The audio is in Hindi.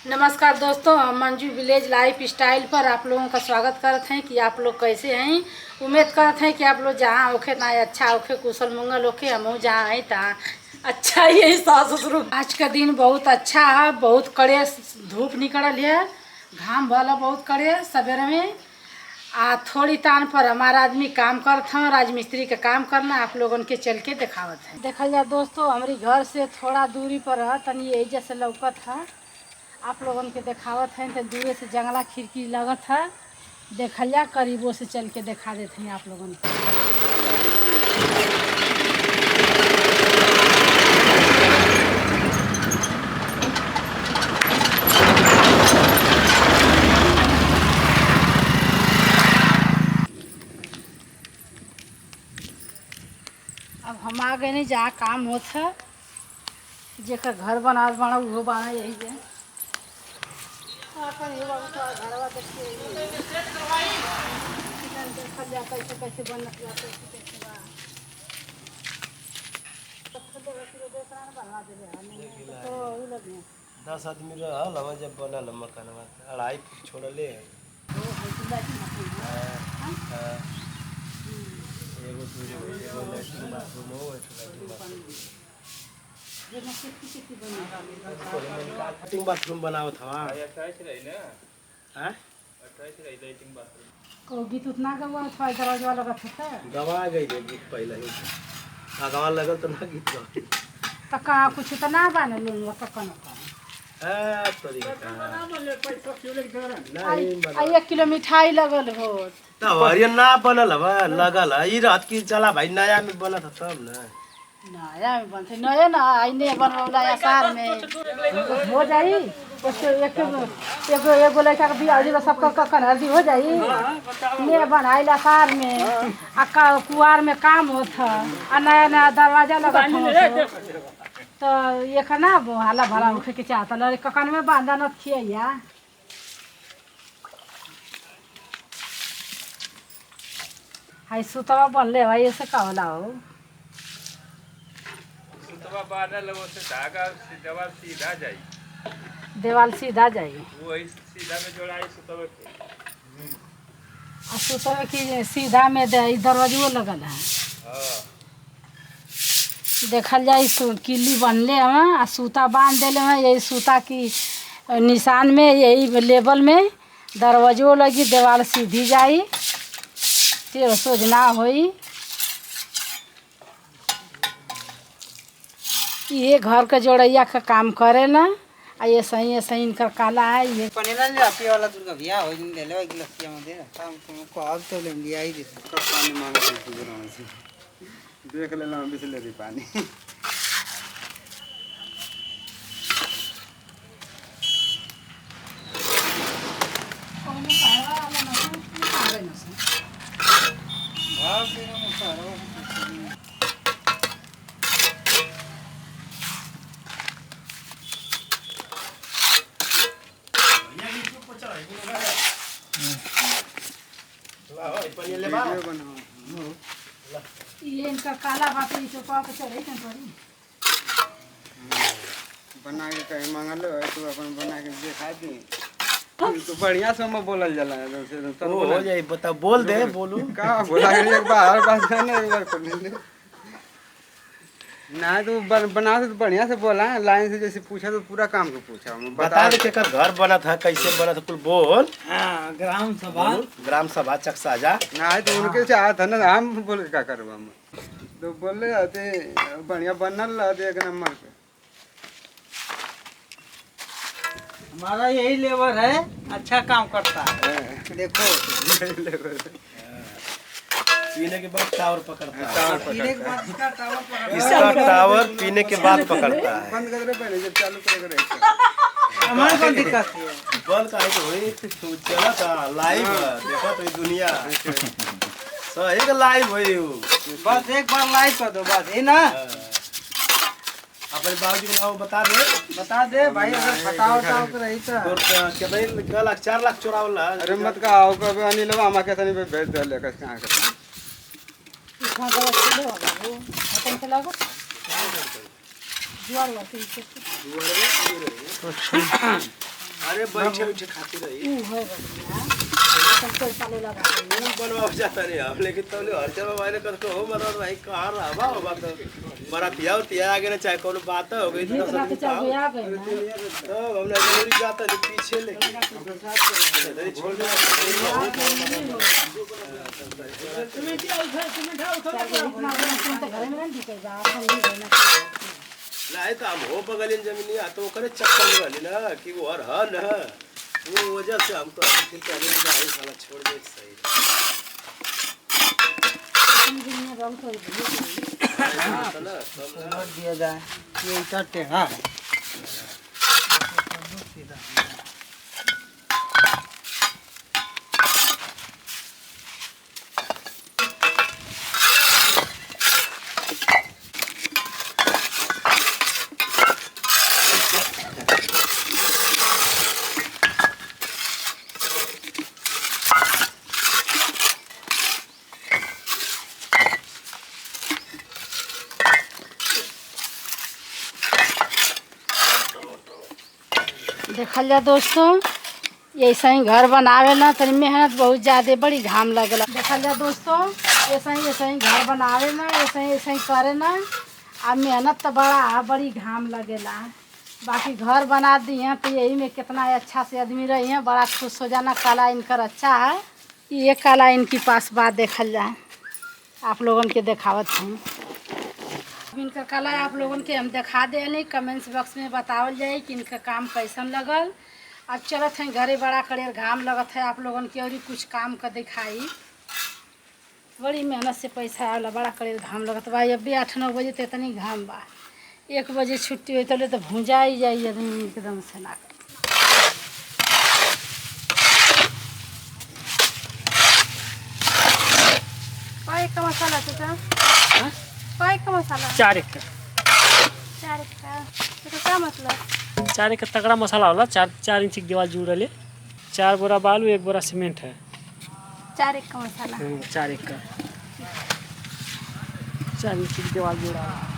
नमस्कार दोस्तों, हम मंजू विलेज लाइफ स्टाइल पर आप लोगों का स्वागत करते हैं कि आप लोग कैसे हैं। उम्मीद करते हैं कि आप लोग जहाँ होखे ना अच्छा होखे, कुशल मंगल होखे। हम जहाँ हैं तहाँ अच्छा ही है। सास ससुर आज का दिन बहुत अच्छा है, बहुत कड़े धूप निकल है, घाम वाला बहुत कड़े सवेरे में थोड़ी तान पर हमारा आदमी काम करते हैं। राजमिस्त्री का काम करना आप लोगों के चल के दिखावत है। देखल जाए दोस्तों, हमारी घर से थोड़ा दूरी पर है, तनी यही जैसे लौकत है, आप लोगों के दिखावत है। तो दूर से जंगला खिड़की लगत है, देखल जा करीबों से चल के दिखा देते हैं आप लोगों को। अब हम आ गए नहीं जहाँ काम होता है, जेकर घर बना वो बना यही है। घरवा देखल जा कैसे कैसे बन जाता है। 10 आदमी रहल हवा जब बनल मकानवा अढ़ाई फुट छोड़ले एगो दूगो लैट्रिन बाथरूम हो लैट्रिन बाथरूम बनावत हवा। गीत उतना गवा था, दरवाजा लगा था गवा गई रे गीत पहले ही गवा लगल तो ना गीत गवा तो कहाँ कुछ तो ना बने लूँगा तो कौन नहीं 1 किलो मिठाई लगल हो तो हरियर ना बनल हवा लगल है। ई रात की चला भाई नया में बनत ह तब ना नया में बनते नया ना आईने बनवला आसार में हो जाई। उसके एगो लड़का के बियाह जी सबका कन्हर्दी हो जाई ने बनाई आसार में आ कुआर में काम होता आ नया नया दरवाजा लगा तो ये ना हाला भरा उठे के चाहता लड़े ककन में बांधा न खिया। हाई सुतवा बनले भाई ऐसे का होला हो सुतवा बांधल वो से धागा देवाल सीधा जाई, देवाल सीधा जाई वो सीधा में जोड़ाई सुतवा के आ सुतवा की सीधा में दरवाजो लगल है। हां देखल जाए किल्ली बनले हैं आ सूता बांध देले हैं। यही सूता की निशान में यही लेवल में दरवाजो लगी, देवाल सीधी जाई, तेर सोझना होई। ये घर के जोड़ैया का काम करे ना आ ये सही इनका काला है। ये पनेला ले आपी वाला दुर्गा भैया हो दिन ले ले गिलासिया में दे काम को अब तो ले लिया ही दे पानी मांग के गुजरान से देख लेला बिसलेरी पानी भाव तेरा मुसारो ये इनका काला बात है, चौपा पे चढ़े थे थोड़ी बना के कहीं मांगल है तू अपन बना के दिखा दी तो बढ़िया से मैं बोलल जाला तो हो जाई बता बोल दे बोलू का बोला के एक बार बात करना एक बार कर ले ना तू बना तो बढ़िया से बोला लाइन से जैसे पूछा तो पूरा काम को पूछा मैं बता दे के घर बना था कैसे बना था कुल बोल। हां ग्राम सभा चकसाजा ना तो उनके चाहत है ना हम बोल क्या करबा हम तो बोले आते बढ़िया बनल रहते एक नंबर पे। हमारा यही लेबर है, अच्छा काम करता है। देखो पीने के बाद टावर पकड़ता है। टावर पीने के पकड़ता बाद इसका टावर पकड़ इसका टावर पीने के बाद पकड़ता है। बंद कर दे पहले जब चालू करेगा हमारे को दिक्कत है। बंद काहे के होई तू चला था लाइव देखो तो दुनिया सही के लाइव होई बस एक बार लाइक कर दो बस, है ना। अपने बाबूजी के नाम बता दे भाई, अगर फटाओ टाओ के रही तो कितने लाख 4 लाख चुरावला। अरे मत का आओ कभी अनिलवा हमा के तनी पे भेज दे ले कस कहां के इसमें दवा चलो वो खत्म चला गो जुआर वाली अरे बैठे उठे खाती रही ऊ है बनिया सब पैसा ले लगा फूल बनवा जाता नहीं हम, लेकिन तो हर जगह वाले कर हो मर भाई कहां रहबा होबा तो बड़ा पिया और तिया आगे ना चाहे कोनो बात हो गई तो इतना के चल गया गई ना तो हमने जरूरी जाता जो पीछे लेके छोड़ दे घर में नहीं दिखेगा अपन नहीं रहना लाई तो हम हो बगलिन जमीनी आ तो करे चक्कर में वाली ना कि वो हर हर ना वो वजह से हम तो फिर कहने लगा आई साला छोड़ दे सही दुनिया बहुत हो गई ना और दिया जाए ये इतना टेढ़ा है देखल जा दोस्तों ऐसा ही घर बनावे ना तनी मेहनत बहुत ज़्यादा बड़ी घाम लगला। देखल जा दोस्तों ऐसा ही घर बनावे ना ऐसा ही करे ना आ मेहनत तो बड़ी घाम लगेला। बाकी घर बना दिए तो यही में कितना अच्छा से आदमी रही हैं, बड़ा खुश हो जाना। कला इनकर अच्छा है, ये कला इनकी पास बात देखल जाए आप लोगन के देखावत हैं। इनका कला आप लोगन के हम दिखा देनी, कमेंट्स बॉक्स में बतावल जाए कि इनका काम कैसन लगल। अब चलत हैं घरे, बड़ा कड़ेर घाम लगत है आप लोगन के और कुछ काम का दिखाई। बड़ी मेहनत से पैसा आला, बड़ा कड़ेर घाम लगत बा। अब भी 8-9 बजे तो इतनी घाम बा, 1 बजे छुट्टी हुई तो भूंजा ही जाइए आदमी एकदम से ना। पाई का मसाला चाचा, पाई का मसाला 4 एक 4 का तो क्या मतलब 4 एक तगड़ा मसाला होला। 4 इंच की दीवार जुड़ले, 4 बोरा बालू 1 बोरा सीमेंट है। 4 का मसाला 4 एक का 4 इंच की दीवार जुड़ा है।